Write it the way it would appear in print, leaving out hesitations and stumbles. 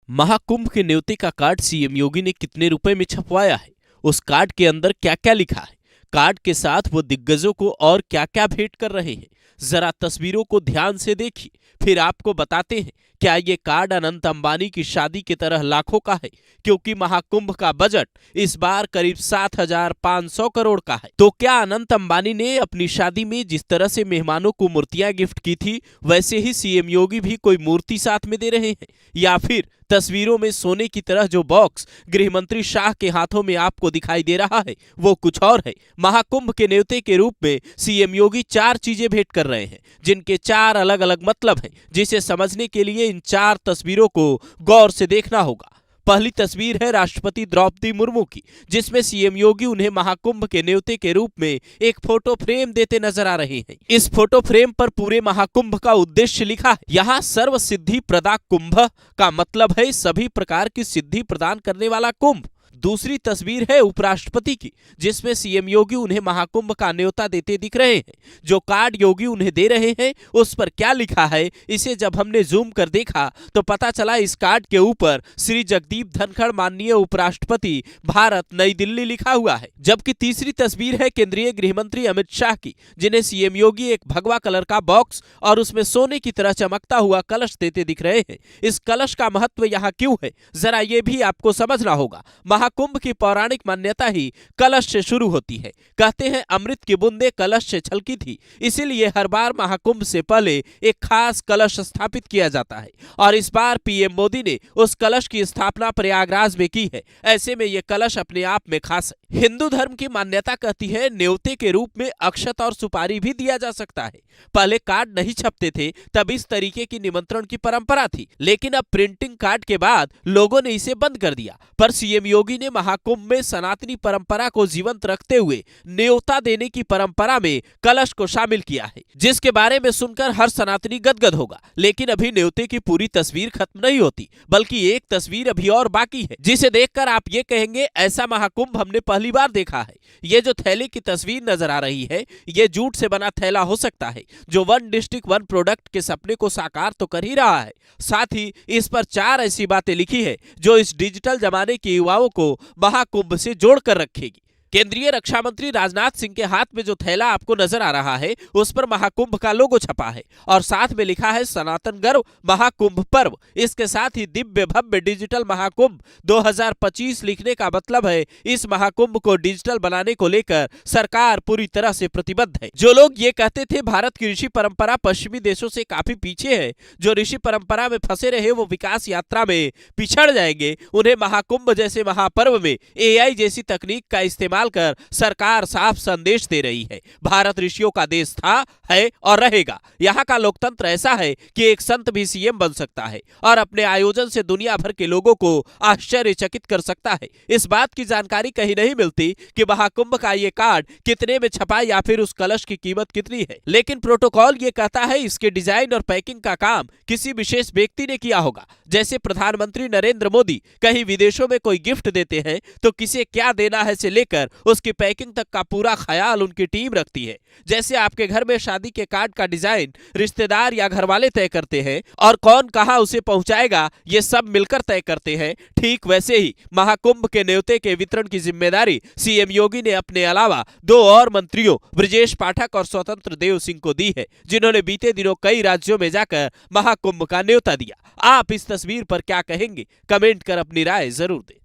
महाकुंभ के न्योते का card CM योगी ने कितने रुपए में छपवाया है? उस कार्ड के अंदर क्या क्या लिखा है? कार्ड के साथ वो दिग्गजों को और क्या क्या भेंट कर रहे हैं? जरा तस्वीरों को ध्यान से देखिए, फिर आपको बताते हैं क्या ये कार्ड अनंत अंबानी की शादी की तरह लाखों का है, क्योंकि महाकुंभ का बजट इस बार करीब 7,500 करोड़ का है। तो क्या अनंत अंबानी ने अपनी शादी में जिस तरह से मेहमानों को मूर्तियां गिफ्ट की थी, वैसे ही सीएम योगी भी कोई मूर्ति साथ में दे रहे हैं? या फिर तस्वीरों में सोने की तरह जो बॉक्स गृह मंत्री शाह के हाथों में आपको दिखाई दे रहा है वो कुछ और है? महाकुंभ के न्योते के रूप में सीएम योगी 4 चीजें भेंट कर रहे हैं, जिनके 4 अलग अलग मतलब हैं, जिसे समझने के लिए इन 4 तस्वीरों को गौर से देखना होगा। पहली तस्वीर है राष्ट्रपति द्रौपदी मुर्मू की, जिसमें सीएम योगी उन्हें महाकुंभ के न्योते के रूप में एक फोटो फ्रेम देते नजर आ रहे हैं। इस फोटो फ्रेम पर पूरे महाकुंभ का उद्देश्य लिखा है। यहाँ सर्व सिद्धि प्रदा कुंभ का मतलब है सभी प्रकार की सिद्धि प्रदान करने वाला कुंभ। दूसरी तस्वीर है उपराष्ट्रपति की, जिसमें सीएम योगी उन्हें महाकुंभ का न्योता देते दिख रहे हैं। जो कार्ड योगी उन्हें दे रहे हैं उस पर क्या लिखा है, इसे जब हमने जूम कर देखा तो पता चला इस कार्ड के ऊपर श्री जगदीप धनखड़ माननीय उपराष्ट्रपति भारत नई दिल्ली लिखा हुआ है। जबकि तीसरी तस्वीर है केंद्रीय गृह मंत्री अमित शाह की, जिन्हें सीएम योगी एक भगवा कलर का बॉक्स और उसमें सोने की तरह चमकता हुआ कलश देते दिख रहे हैं। इस कलश का महत्व यहाँ क्यों है, जरा ये भी आपको समझना होगा। महाकुंभ की पौराणिक मान्यता ही कलश से शुरू होती है। कहते हैं अमृत की बूंदें कलश से छलकी थी, इसीलिए हर बार महाकुंभ से पहले एक खास कलश स्थापित किया जाता है और इस बार पीएम मोदी ने उस कलश की स्थापना प्रयागराज में की है। ऐसे में यह कलश अपने आप में खास है। हिंदू धर्म की मान्यता कहती है न्योते के रूप में अक्षत और सुपारी भी दिया जा सकता है। पहले कार्ड नहीं छपते थे, तब इस तरीके की निमंत्रण की परंपरा थी, लेकिन अब प्रिंटिंग कार्ड के बाद लोगों ने इसे बंद कर दिया। पर सीएम योगी ने महाकुंभ में सनातनी परंपरा को जीवंत रखते हुए न्योता देने की परंपरा में कलश को शामिल किया है, जिसके बारे में सुनकर हर सनातनी गदगद होगा। लेकिन अभी न्योते की पूरी तस्वीर खत्म नहीं होती, बल्कि एक तस्वीर अभी और बाकी है, जिसे देखकर आप ये कहेंगे ऐसा महाकुंभ हमने पहली बार देखा है। ये जो थैले की तस्वीर नजर आ रही है, ये जूट से बना थैला हो सकता है, जो वन डिस्ट्रिक्ट वन प्रोडक्ट के सपने को साकार तो कर ही रहा है, साथ ही इस पर 4 ऐसी बातें लिखी है जो इस डिजिटल जमाने के युवाओं को महाकुंभ से जोड़कर रखेगी। केंद्रीय रक्षा मंत्री राजनाथ सिंह के हाथ में जो थैला आपको नजर आ रहा है, उस पर महाकुंभ का लोगो छपा है और साथ में लिखा है सनातन गर्व महाकुंभ पर्व। इसके साथ ही दिव्य भव्य डिजिटल महाकुंभ 2025 लिखने का मतलब है इस महाकुंभ को डिजिटल बनाने को लेकर सरकार पूरी तरह से प्रतिबद्ध है। जो लोग ये कहते थे भारत की ऋषि परंपरा पश्चिमी देशों से काफी पीछे है, जो ऋषि परंपरा में फंसे रहे वो विकास यात्रा में पिछड़ जाएंगे, उन्हें महाकुंभ जैसे महापर्व में एआई जैसी तकनीक का इस्तेमाल कर सरकार साफ संदेश दे रही है। भारत ऋषियों का देश था, है और रहेगा। यहाँ का लोकतंत्र ऐसा है कि एक संत भी सीएम बन सकता है और अपने आयोजन से दुनिया भर के लोगों को आश्चर्यचकित कर सकता है। इस बात की जानकारी कहीं नहीं मिलती कि महाकुंभ का ये कार्ड कितने में छपा या फिर उस कलश की कीमत कितनी है, लेकिन प्रोटोकॉल ये कहता है इसके डिजाइन और पैकिंग का काम किसी विशेष व्यक्ति ने किया होगा। जैसे प्रधानमंत्री नरेंद्र मोदी कहीं विदेशों में कोई गिफ्ट देते हैं तो किसे क्या देना है से लेकर उसकी पैकिंग तक का पूरा ख्याल उनकी टीम रखती है। जैसे आपके घर में शादी के कार्ड का डिजाइन रिश्तेदार या घर वाले तय करते हैं और कौन कहां उसे पहुंचाएगा ये सब मिलकर तय करते हैं, ठीक वैसे ही महाकुंभ के न्योते के वितरण की जिम्मेदारी सीएम योगी ने अपने अलावा 2 और मंत्रियों ब्रजेश पाठक और स्वतंत्र देव सिंह को दी है, जिन्होंने बीते दिनों कई राज्यों में जाकर महाकुंभ का न्योता दिया। आप इस तस्वीर पर क्या कहेंगे? कमेंट कर अपनी राय जरूर दें।